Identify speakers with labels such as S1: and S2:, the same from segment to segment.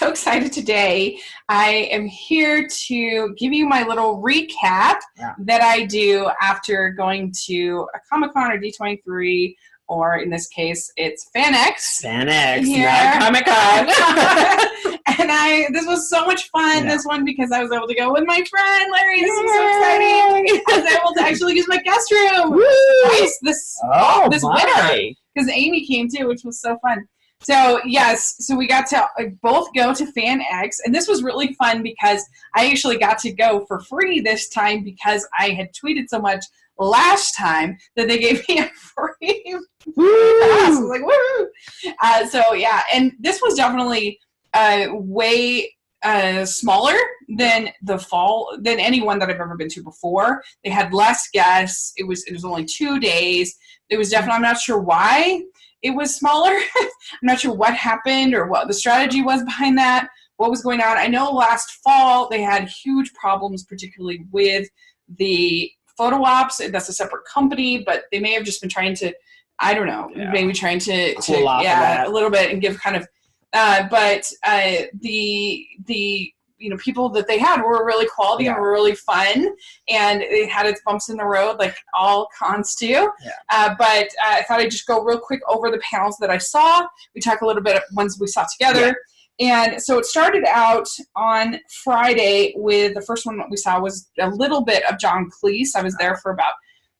S1: so excited today. I am here to give you my little recap that I do after going to a Comic-Con or D23, or in this case, it's FANX.
S2: FANX, not Comic-Con.
S1: And this was so much fun, this one, because I was able to go with my friend, Larry. This was so exciting. I was able to actually use my guest room twice this winter, because Amy came too, which was so fun. So, yes, so we got to both go to FANX, and this was really fun because I actually got to go for free this time because I had tweeted so much last time that they gave me a free pass. I was like, woo! So, yeah, and this was definitely way smaller than than any one that I've ever been to before. They had less guests. It was only 2 days. It was definitely, I'm not sure why it was smaller. I'm not sure what happened or what the strategy was behind that, what was going on. I know last fall they had huge problems, particularly with the photo ops. That's a separate company, but they may have just been trying to, I don't know, maybe trying to
S2: cool off
S1: a little bit and give kind of, but the people that they had were really quality and were really fun, and it had its bumps in the road like all cons do. But I thought I'd just go real quick over the panels that I saw. We talk a little bit of ones we saw together. And so it started out on Friday with the first one that we saw was a little bit of John Cleese. I was there for about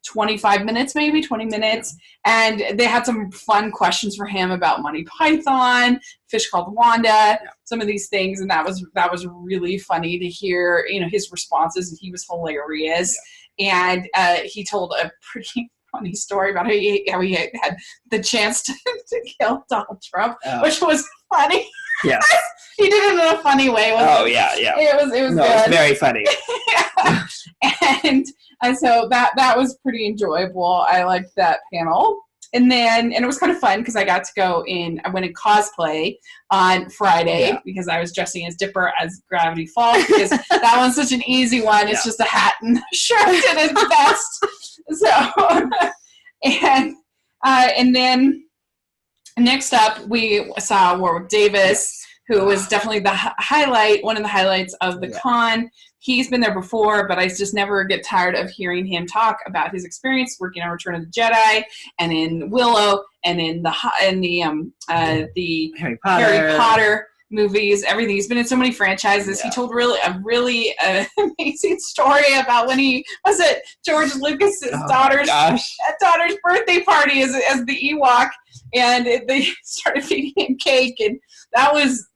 S1: 25 minutes, maybe 20 minutes. And they had some fun questions for him about Monty Python, Fish Called Wanda, some of these things. And that was really funny to hear, his responses. And he was hilarious. And he told a pretty funny story about how he had the chance to kill Donald Trump, which was funny.
S2: Yes.
S1: He did it in a funny way. It was good.
S2: It's very funny.
S1: And so that was pretty enjoyable. I liked that panel. And it was kind of fun because I got to I went in cosplay on Friday because I was dressing as Dipper as Gravity Falls, because that one's such an easy one. It's just a hat and a shirt and a vest. So, and then next up we saw Warwick Davis, who was definitely one of the highlights of the con. He's been there before, but I just never get tired of hearing him talk about his experience working on Return of the Jedi and in Willow and in the Harry Potter movies, everything. He's been in so many franchises. He told a really amazing story about when he was at George Lucas's daughter's birthday party as the Ewok, and they started feeding him cake, and that was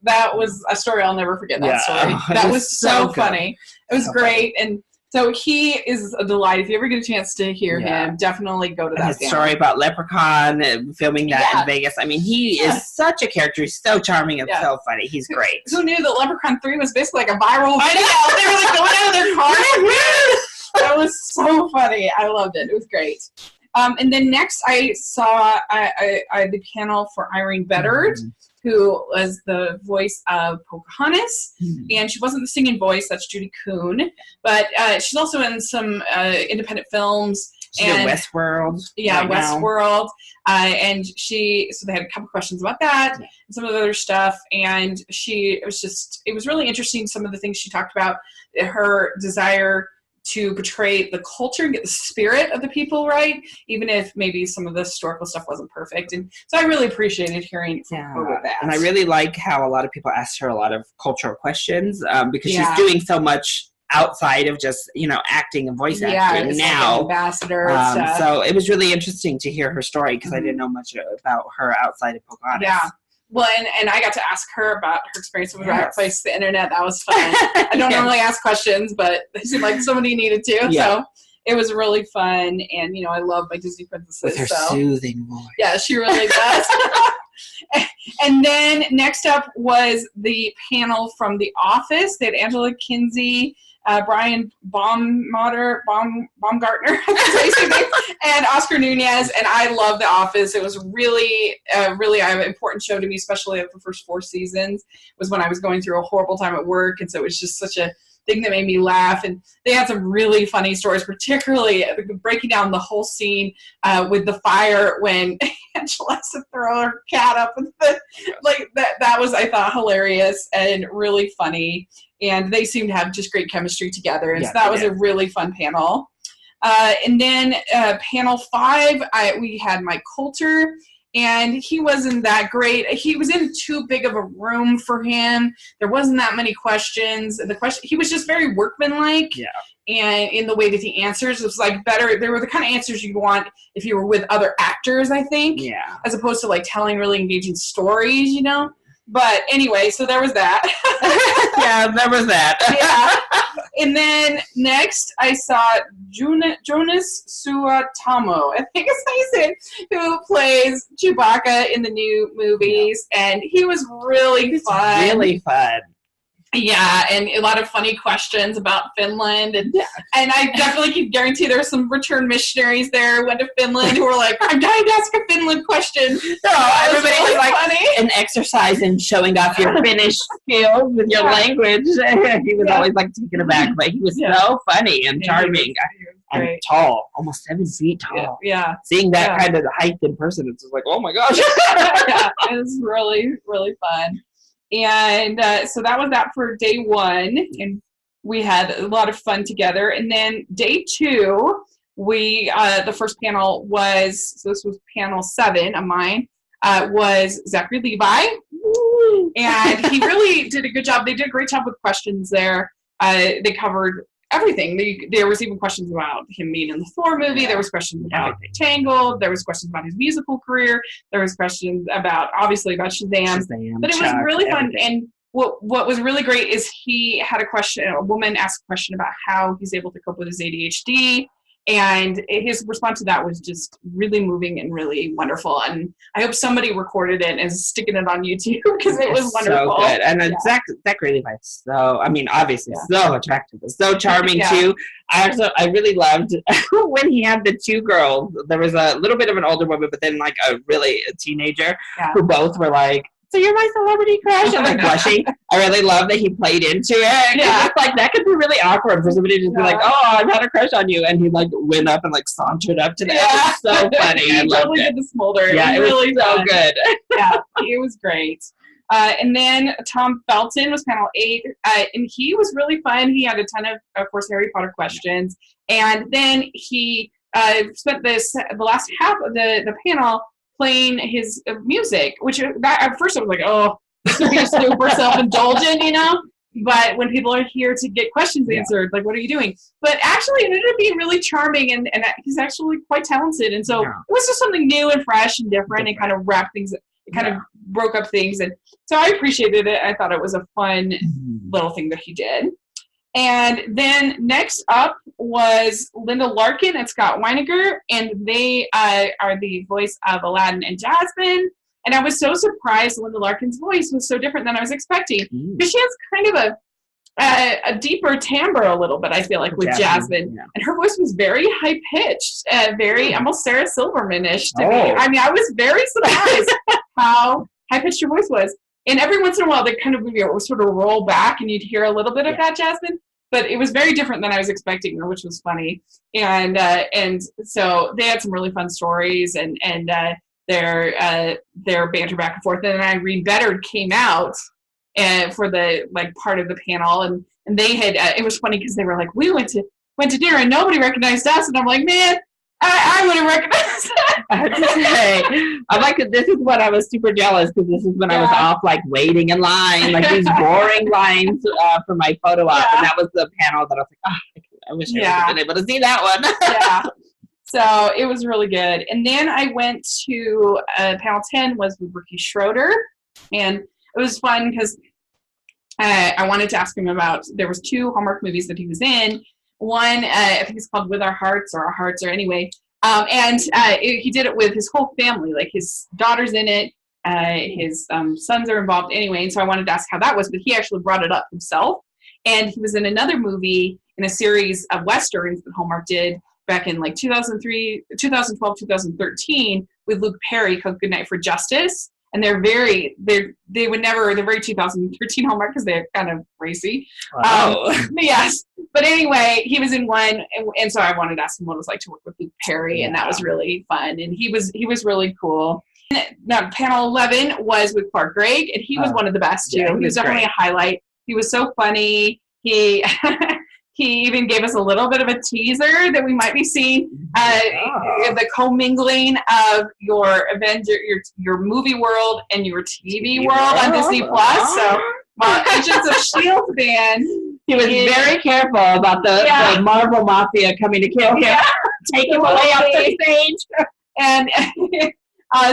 S1: a story I'll never forget. That story. That was so funny. It was great. And so he is a delight. If you ever get a chance to hear him, definitely go to that.
S2: His story about Leprechaun and filming that in Vegas. I mean, he is such a character. He's so charming and so funny. He's great.
S1: Who knew that Leprechaun 3 was basically like a viral video? They were like going out of their car. That was so funny. I loved it. It was great. And then next I saw the panel for Irene Bedard, who was the voice of Pocahontas, and she wasn't the singing voice, that's Judy Kuhn, but she's also in some independent films.
S2: She's in Westworld.
S1: Yeah, right Westworld. And so they had a couple questions about that and some of the other stuff, and it was really interesting, some of the things she talked about, her desire to portray the culture and get the spirit of the people right, even if maybe some of the historical stuff wasn't perfect. And so I really appreciated hearing from her with that.
S2: And I really like how a lot of people asked her a lot of cultural questions because she's doing so much outside of just, acting and voice acting now.
S1: Like ambassador and stuff.
S2: So it was really interesting to hear her story because I didn't know much about her outside of Pocahontas.
S1: Yeah. Well, and I got to ask her about her experience with Riot Place, the internet. That was fun. I don't normally ask questions, but it seemed like somebody needed to. So it was really fun. And, I love my Disney princesses.
S2: With her soothing voice.
S1: Yeah, she really does. And then next up was the panel from The Office. They had Angela Kinsey, Brian Baumgartner, and Oscar Nunez. And I love The Office. It was really an important show to me, especially the first 4 seasons. Was when I was going through a horrible time at work, and so it was just such a thing that made me laugh. And they had some really funny stories, particularly breaking down the whole scene with the fire when Angela has to throw her cat up. That was, I thought, hilarious and really funny. And they seemed to have just great chemistry together. And so that was a really fun panel. And then panel 5, we had Mike Coulter. And he wasn't that great. He was in too big of a room for him. There wasn't that many questions. He was just very workmanlike. Yeah. And in the way that he answers, it was like better. They were the kind of answers you'd want if you were with other actors, I think. Yeah. As opposed to like telling really engaging stories, you know. But anyway, so there was that.
S2: Yeah, there was that.
S1: Yeah. And then next, I saw Jonas Suotamo, I think is how you say it, who plays Chewbacca in the new movies. Yeah. And he was really fun.
S2: Really fun.
S1: Yeah, and a lot of funny questions about Finland. And I definitely can guarantee there were some return missionaries there who went to Finland who were like, I'm dying to ask a Finland question.
S2: No, everybody was like funny. An exercise in showing off your Finnish skills with your language. He was always like taken aback, but he was so funny and charming. And tall, almost 7 feet tall. Yeah. Seeing that kind of height in person, it's just like, oh my gosh.
S1: Yeah, it was really, really fun. And so that was that for day 1, and we had a lot of fun together. And then day 2, we the first panel was, so this was panel 7 of mine, was Zachary Levi. Woo! And he really did a good job. They did a great job with questions there. They covered everything. There was even questions about him being in the Thor movie. There was questions about Tangled. There was questions about his musical career. There was questions about, obviously, about Shazam. But it was really fun. And what was really great is he had a woman asked a question about how he's able to cope with his ADHD. And his response to that was just really moving and really wonderful. And I hope somebody recorded it and is sticking it on YouTube because it was wonderful.
S2: So good. And Zachary Levi is obviously so attractive, so charming too. I really loved when he had the 2 girls. There was a little bit of an older woman, but then like a teenager who both were like, so you're my celebrity crush? I'm like blushing. I really love that he played into it. Yeah. It's like that could be really awkward for somebody to just be like, oh, I've had a crush on you. And he like went up and like sauntered up to that. Yeah. It was so funny.
S1: He totally did the smolder.
S2: Yeah, it was really so good.
S1: Yeah, it was great. And then Tom Felton was panel 8. And he was really fun. He had a ton of course, Harry Potter questions. And then he spent the last half of the panel playing his music, which at first I was like, oh, this would be super self-indulgent, you know? But when people are here to get questions answered, like, what are you doing? But actually, it ended up being really charming, and he's actually quite talented. And so it was just something new and fresh and different and kind of wrapped things, it kind of broke up things. And so I appreciated it. I thought it was a fun little thing that he did. And then next up was Linda Larkin and Scott Weiniger, and they are the voice of Aladdin and Jasmine. And I was so surprised Linda Larkin's voice was so different than I was expecting. Because she has kind of a deeper timbre a little bit, I feel like, with Jasmine. Yeah. And her voice was very high-pitched, very almost Sarah Silverman-ish to me. I mean, I was very surprised how high-pitched her voice was. And every once in a while, they kind of would sort of roll back, and you'd hear a little bit of that Jasmine. But it was very different than I was expecting, which was funny. And so they had some really fun stories, and their banter back and forth. And then Irene Beddard came out for the part of the panel, and they had it was funny because they were like, we went to dinner and nobody recognized us, and I'm like, man, I would have recognized that.
S2: I have to say, I'm like, this is when I was super jealous because this is when I was off waiting in line, these boring lines for my photo op, and that was the panel that I was like, I wish I would have been able to see that one.
S1: So it was really good. And then I went to panel 10 was with Ricky Schroeder, and it was fun because I wanted to ask him about, there was 2 Hallmark movies that he was in. One, I think it's called With Our Hearts or Our Hearts or anyway. And he did it with his whole family, like his daughter's in it, his sons are involved anyway. And so I wanted to ask how that was, but he actually brought it up himself. And he was in another movie in a series of Westerns that Hallmark did back in 2012, 2013 with Luke Perry called Good Night for Justice. And they're very 2013 Hallmark because they're kind of racy.
S2: Wow.
S1: Yes. But anyway, he was in one, and so I wanted to ask him what it was like to work with Luke Perry, and that was really fun. And he was really cool. Now, panel 11 was with Clark Gregg, and he was one of the best too. He was definitely a highlight. He was so funny. He he even gave us a little bit of a teaser that we might be seeing the commingling of your your movie world and your TV world on Disney Plus. So, Agents of S.H.I.E.L.D. fan.
S2: He was very careful about the Marvel Mafia coming to kill him, take him away off the stage.
S1: And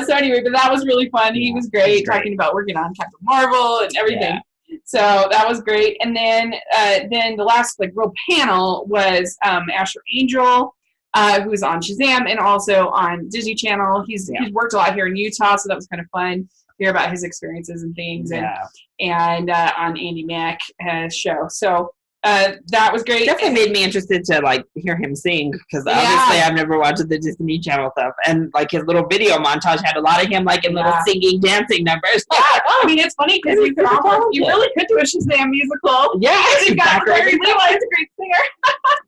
S1: so anyway, but that was really fun. He was great talking about working on Captain Marvel and everything. Yeah. So that was great. And then the last real panel was Asher Angel, who's on Shazam and also on Disney Channel. He's worked a lot here in Utah, so that was kind of fun to hear about his experiences and things. And on Andy Mack's show. So that was great.
S2: Definitely made me interested to hear him sing, because obviously I've never watched the Disney Channel stuff, and his little video montage had a lot of him in little singing, dancing numbers.
S1: Yeah, I mean, it's funny because you really could do a Shazam musical.
S2: Yeah,
S1: you've got Zachary Levi is a great singer.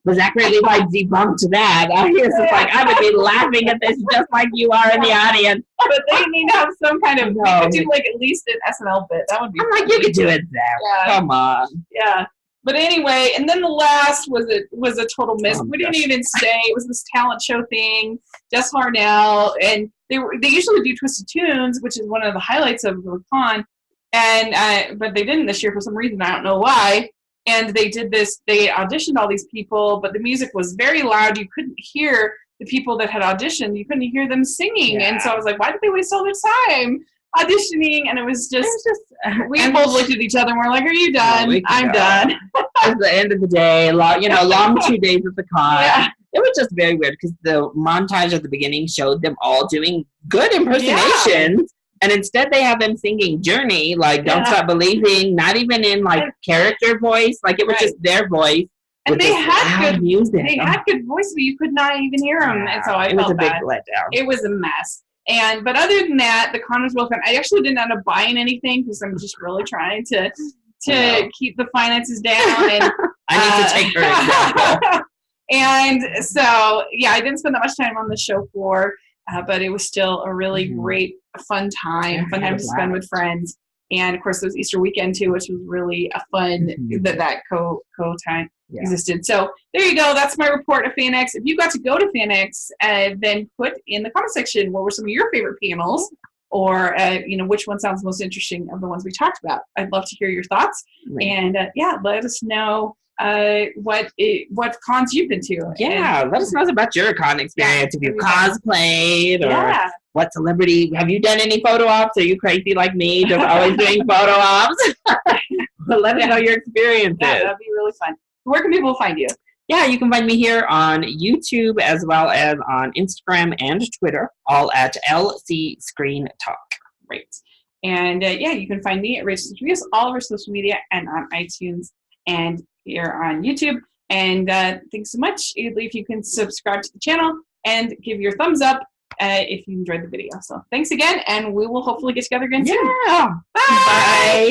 S2: But Zachary Levi debunked that. He was just I would be laughing at this just like you are in the audience.
S1: But they need to have some kind of, we could do at least an SNL bit. That would be
S2: funny. You could do it, Zach. Yeah. Come on.
S1: Yeah. But anyway, and then the last was a total miss. We didn't even say it was this talent show thing. Jess Harnell, and they usually do Twisted Tunes, which is one of the highlights of the con, and but they didn't this year for some reason. I don't know why. And they did this. They auditioned all these people, but the music was very loud. You couldn't hear the people that had auditioned. You couldn't hear them singing, and so I was like, why did they waste all their time auditioning? And it was just we both looked at each other and we're like, are you done? No, I'm done.
S2: At the end of the day, long 2 days at the con. Yeah. It was just very weird because the montage at the beginning showed them all doing good impersonations, and instead they have them singing Journey, Don't Stop Believing, not even in character voice, it was just their voice.
S1: And they had good music. They had good voice, but you could not even hear them, and so I felt bad.
S2: It was a big letdown.
S1: It was a mess. But other than that, the con was really fun. I actually didn't end up buying anything because I'm just really trying to keep the finances down. And
S2: I need to take her example.
S1: And so, I didn't spend that much time on the show floor, but it was still a really great, fun time to spend with friends. And of course, there was Easter weekend too, which was really a fun that co-time existed. So there you go. That's my report of FANX. If you got to go to FANX, then put in the comment section what were some of your favorite panels, or which one sounds most interesting of the ones we talked about. I'd love to hear your thoughts, and let us know what cons you've been to.
S2: Let us know about your con experience. If you cosplayed or what celebrity, have you done any photo ops? Are you crazy like me, just always doing photo ops? But let us know your experiences.
S1: Yeah, that'd be really fun. Where can people find you?
S2: Yeah, you can find me here on YouTube as well as on Instagram and Twitter, all at LCScreenTalk.
S1: Great. And you can find me at Rachel Reviews, all of our social media, and on iTunes and here on YouTube. And thanks so much. If you can subscribe to the channel and give your thumbs up if you enjoyed the video. So thanks again, and we will hopefully get together again soon.
S2: Yeah. Bye. Bye.